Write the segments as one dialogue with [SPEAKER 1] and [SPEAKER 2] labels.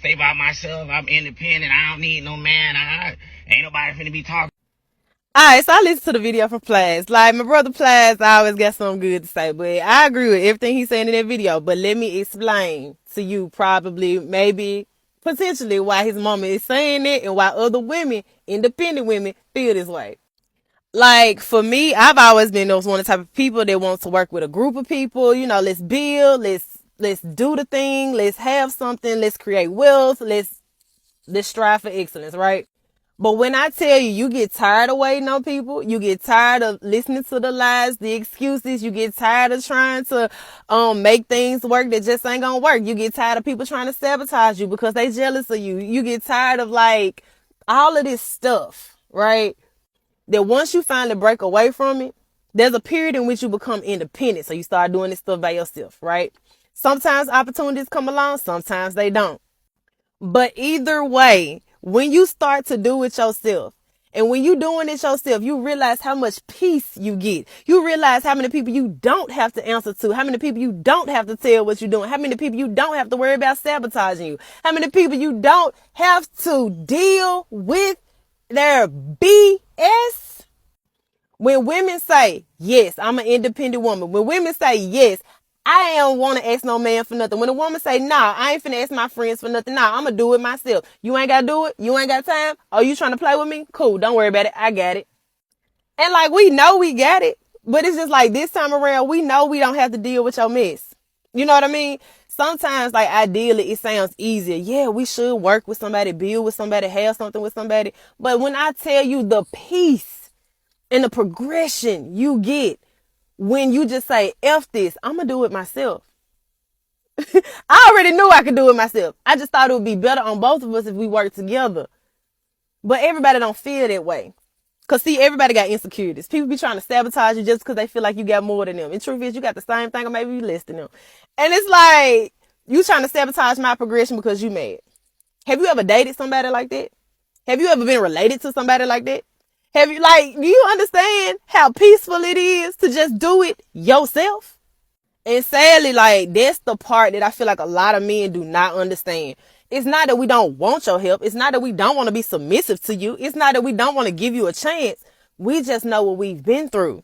[SPEAKER 1] stay by myself. I'm independent. I don't need no man. Ain't nobody finna be talking.
[SPEAKER 2] Alright, so I listened to the video from Plaz. Like, my brother Plaz always got something good to say, but I agree with everything he's saying in that video. But let me explain to you probably, maybe, potentially why his mama is saying it and why other women, independent women, feel this way. Like, for me, I've always been those one of the type of people that wants to work with a group of people. You know, let's build, let's do the thing, let's have something, let's create wealth, let's strive for excellence, right? But when I tell you, you get tired of waiting on people, you get tired of listening to the lies, the excuses, you get tired of trying to make things work that just ain't gonna work. You get tired of people trying to sabotage you because they jealous of you. You get tired of like all of this stuff, right? That once you finally break away from it, there's a period in which you become independent. So you start doing this stuff by yourself, right? Sometimes opportunities come along, sometimes they don't. But either way, when you start to do it yourself, and when you doing it yourself, you realize how much peace you get. You realize how many people you don't have to answer to, how many people you don't have to tell what you're doing, how many people you don't have to worry about sabotaging you, how many people you don't have to deal with their BS. When women say, yes, I'm an independent woman. When women say, yes, I don't want to ask no man for nothing. When a woman say, nah, I ain't finna ask my friends for nothing. Nah, I'm going to do it myself. You ain't got to do it. You ain't got time. Oh, you trying to play with me? Cool. Don't worry about it. I got it. And like, we know we got it. But it's just like this time around, we know we don't have to deal with your mess. You know what I mean? Sometimes, like, ideally, it sounds easier. Yeah, we should work with somebody, build with somebody, have something with somebody. But when I tell you the peace and the progression you get when you just say, F this, I'm going to do it myself. I already knew I could do it myself. I just thought it would be better on both of us if we worked together. But everybody don't feel that way. Because, see, everybody got insecurities. People be trying to sabotage you just because they feel like you got more than them. And truth is, you got the same thing or maybe you less than them. And it's like, you trying to sabotage my progression because you mad. Have you ever dated somebody like that? Have you ever been related to somebody like that? Have you, like, do you understand how peaceful it is to just do it yourself? And sadly, like, that's the part that I feel like a lot of men do not understand. It's not that we don't want your help. It's not that we don't want to be submissive to you. It's not that we don't want to give you a chance. We just know what we've been through.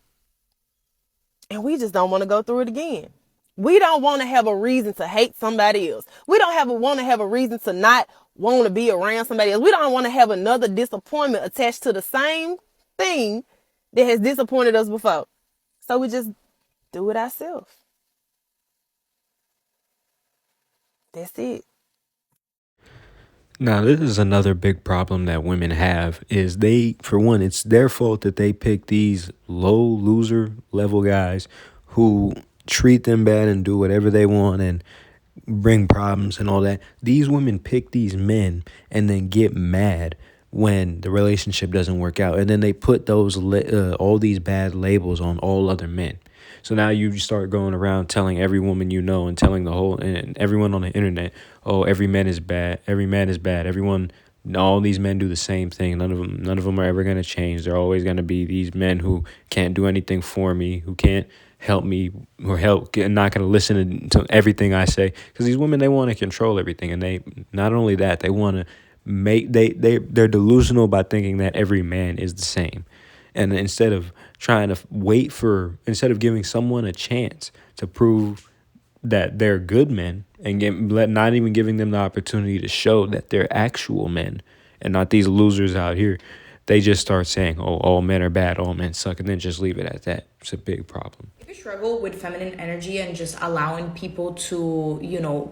[SPEAKER 2] And we just don't want to go through it again. We don't want to have a reason to hate somebody else. We don't want to have a reason to not want to be around somebody else. We don't want to have another disappointment attached to the same thing that has disappointed us before. So we just do it ourselves. That's it.
[SPEAKER 3] Now, this is another big problem that women have is they, for one, it's their fault that they pick these low loser level guys who treat them bad and do whatever they want and bring problems and all that. These women pick these men and then get mad when the relationship doesn't work out. And then they put those all these bad labels on all other men. So now you start going around telling every woman you know and telling the whole and everyone on the internet, oh, every man is bad. Every man is bad. Everyone, all these men do the same thing. None of them are ever going to change. They're always going to be these men who can't do anything for me, who can't help me or help, and not going to listen to everything I say. Because these women, they want to control everything. And they, not only that, they want to they're delusional by thinking that every man is the same. And instead of instead of giving someone a chance to prove that they're good men and not even giving them the opportunity to show that they're actual men and not these losers out here, they just start saying, oh, all men are bad, all men suck, and then just leave it at that. It's a big problem.
[SPEAKER 4] If you struggle with feminine energy and just allowing people to,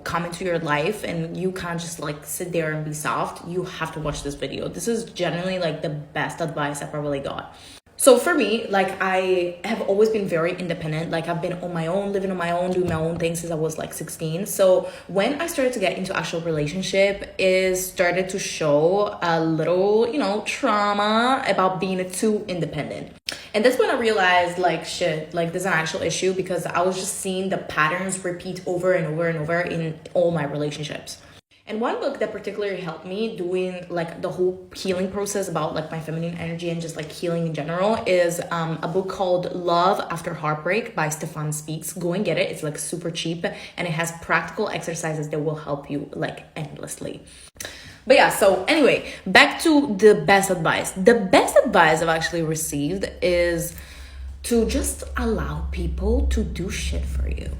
[SPEAKER 4] come into your life and you can't just like sit there and be soft, you have to watch this video. This is generally like the best advice I've ever really got. So for me, like, I have always been very independent. Like, I've been on my own, living on my own, doing my own things since I was like 16. So when I started to get into actual relationship, it started to show a little, trauma about being too independent. And that's when I realized, like, shit, like, there's an actual issue because I was just seeing the patterns repeat over and over and over in all my relationships. And one book that particularly helped me doing like the whole healing process about like my feminine energy and just like healing in general is a book called Love After Heartbreak by Stefan Speaks. Go and get it. It's like super cheap and it has practical exercises that will help you like endlessly. But yeah, so anyway, back to the best advice. The best advice I've actually received is to just allow people to do shit for you.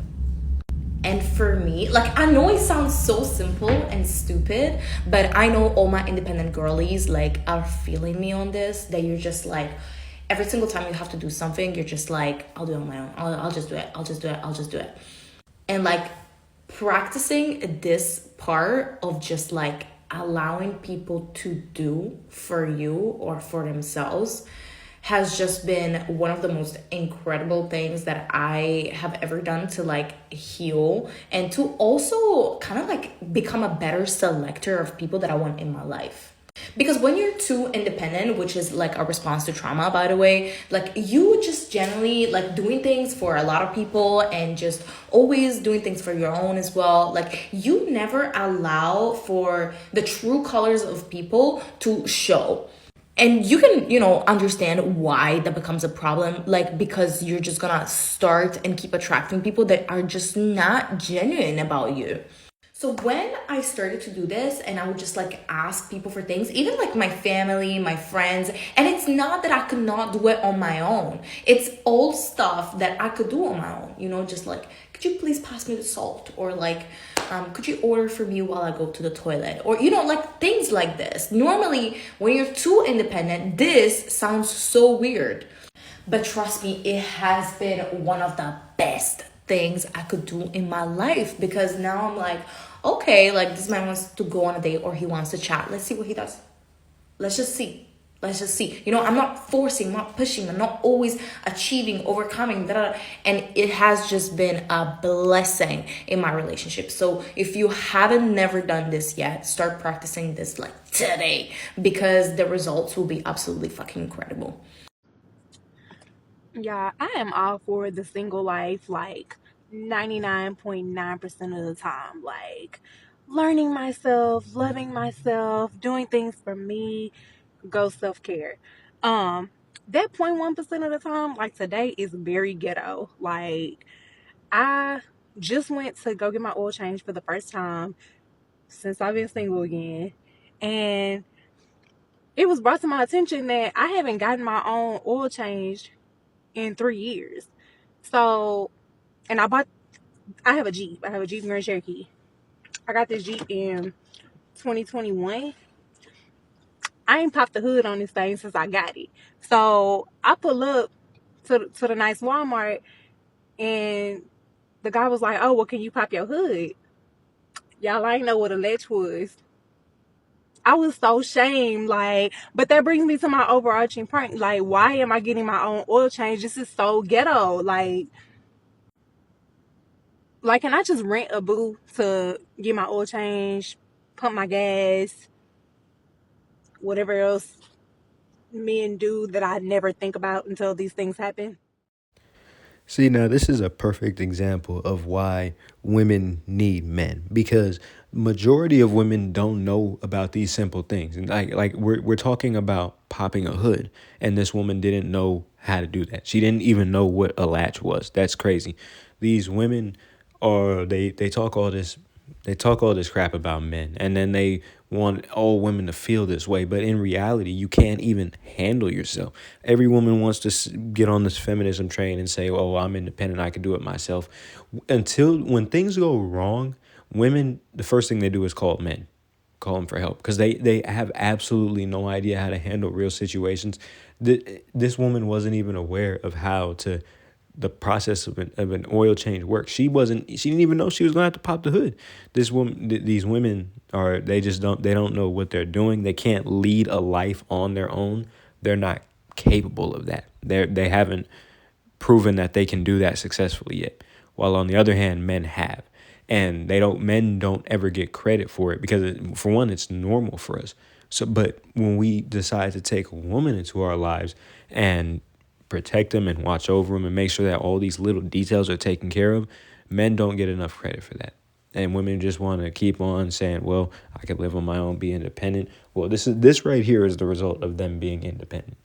[SPEAKER 4] And for me, like, I know it sounds so simple and stupid, but I know all my independent girlies like are feeling me on this, that you're just like every single time you have to do something, you're just like, I'll do it on my own. I'll just do it. I'll just do it. I'll just do it. And like practicing this part of just like allowing people to do for you or for themselves has just been one of the most incredible things that I have ever done to like heal and to also kind of like become a better selector of people that I want in my life. Because when you're too independent, which is like a response to trauma, by the way, like you just generally like doing things for a lot of people and just always doing things for your own as well. Like you never allow for the true colors of people to show. And you can, understand why that becomes a problem. Like, because you're just gonna start and keep attracting people that are just not genuine about you. So when I started to do this and I would just like ask people for things, even like my family, my friends, and it's not that I could not do it on my own. It's all stuff that I could do on my own, just like, could you please pass me the salt? Or like, could you order for me while I go to the toilet? Or, like things like this. Normally, when you're too independent, this sounds so weird. But trust me, it has been one of the best things I could do in my life, because now I'm like, okay, like this man wants to go on a date or he wants to chat. Let's see what he does. Let's just see. I'm not forcing, I'm not pushing, I'm not always achieving, overcoming, and it has just been a blessing in my relationship. So if you haven't never done this yet, start practicing this like today, because the results will be absolutely fucking incredible.
[SPEAKER 5] Yeah, I am all for the single life, like 99.9% of the time. Like learning myself, loving myself, doing things for me, go self care. That 0.1% of the time, like today, is very ghetto. Like I just went to go get my oil change for the first time since I've been single again. And it was brought to my attention that I haven't gotten my own oil changed in 3 years. So, and I have a Jeep. I have a Jeep Grand Cherokee. I got this Jeep in 2021. I ain't popped the hood on this thing since I got it. So I pull up to the nice Walmart, and the guy was like, "Oh, well, can you pop your hood?" Y'all, I ain't know what a latch was. I was so shamed, like, but that brings me to my overarching point. Like, why am I getting my own oil change? This is so ghetto. Like, can I just rent a boo to get my oil change, pump my gas, whatever else men do that I never think about until these things happen?
[SPEAKER 3] See, now this is a perfect example of why women need men, because majority of women don't know about these simple things. And like we're talking about popping a hood, and this woman didn't know how to do that. She didn't even know what a latch was. That's crazy. These women are they talk all this crap about men, and then they want all women to feel this way. But in reality, you can't even handle yourself. Every woman wants to get on this feminism train and say, "Oh, I'm independent. I can do it myself." Until when things go wrong, women, the first thing they do is call them for help, because they have absolutely no idea how to handle real situations. This woman wasn't even aware of how to the process of an oil change works. She didn't even know she was going to have to pop the hood. These women they don't know what they're doing. They can't lead a life on their own. They're not capable of that. They haven't proven that they can do that successfully yet. While on the other hand, men have. And men don't ever get credit for it, because for one, it's normal for us. So, but when we decide to take a woman into our lives and protect them and watch over them and make sure that all these little details are taken care of, men don't get enough credit for that. and women just want to keep on saying, well, I could live on my own, be independent. Well, this right here is the result of them being independent.